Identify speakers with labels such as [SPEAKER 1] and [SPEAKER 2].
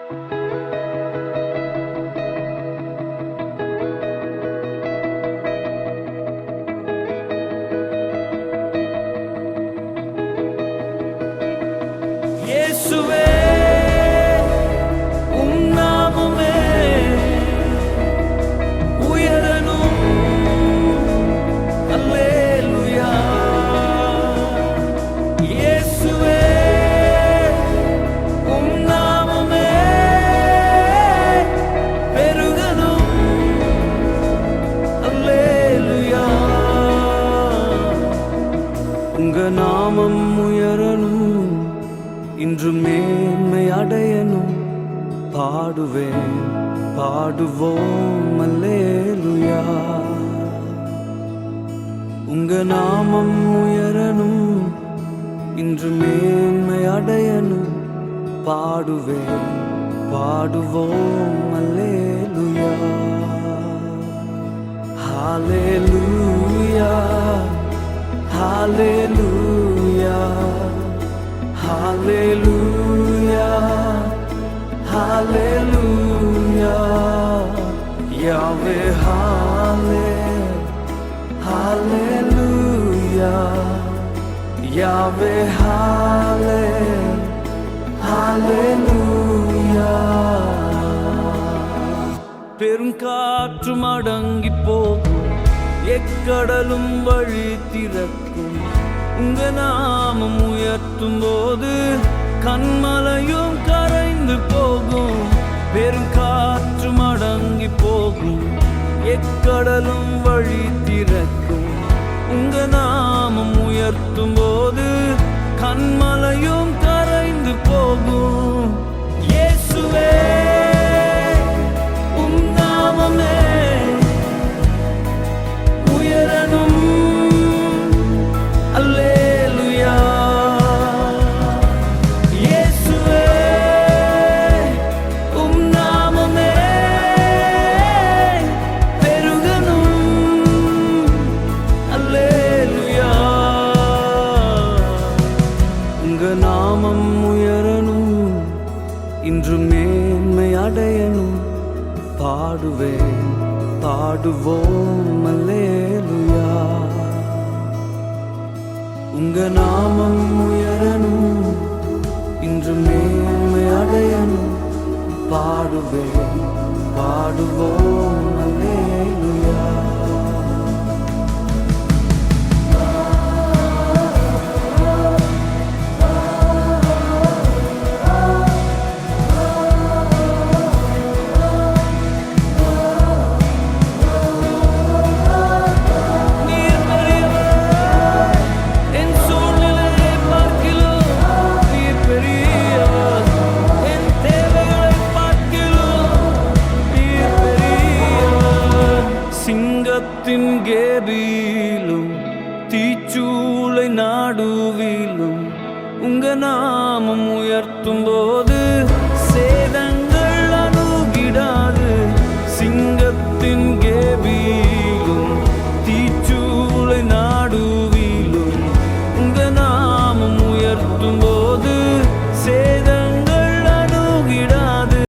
[SPEAKER 1] இயேசுவே உம் நாமமே உயரணும். அல்லேலூயா. இயேசுவே உம் நாமமே பெருகணும். அல்லேலூயா. உங்க நாமம் உயரணும், இன்று மேன்மை அடையணும். பாடுவேன் பாடுவோம் அல்லேலூயா. உங்க நாமம் உயரணும், இன்று மேன்மை அடையணும். பாடுவேன் பாடுவோம் அல்லேலூயா. ஹல்லேலூயா ஹல்லேலூயா Hallelujah, Hallelujah, Yahweh, Hallelujah, Yahweh, Hallelujah. பெருங்காற்றும் அடங்கி போகும், எக்கடலும் வழி திறக்கும். உங்க நாமம் உயர்த்தும் போது கண்மலையும் கரைந்து போகும். பெருங்காற்றும் அடங்கி போகும், எக்கடலும் வழி திறக்கும். உங்க நாமம் உயர்த்தும் போது கண்மலையும் கரைந்து போகும். இயேசுவே உம் நாமமே உயரணும். அல்லேலூயா. இயேசுவே உம் நாமமே பெருகணும். அல்லேலூயா. உங்க நாமம் உயரணும், இன்று மேன்மை அடையணும். பாடுவேன் பாடுவோம் அல்லேலூயா. உங்க நாமம் உயரணும், இன்று மேன்மை அடையணும். பாடுவேன் பாடுவோம் அல்லேலூயா. கேபிலும் தீச்சூளை நாடுவிலும் உங்க நாமம் உயர்த்தும் போது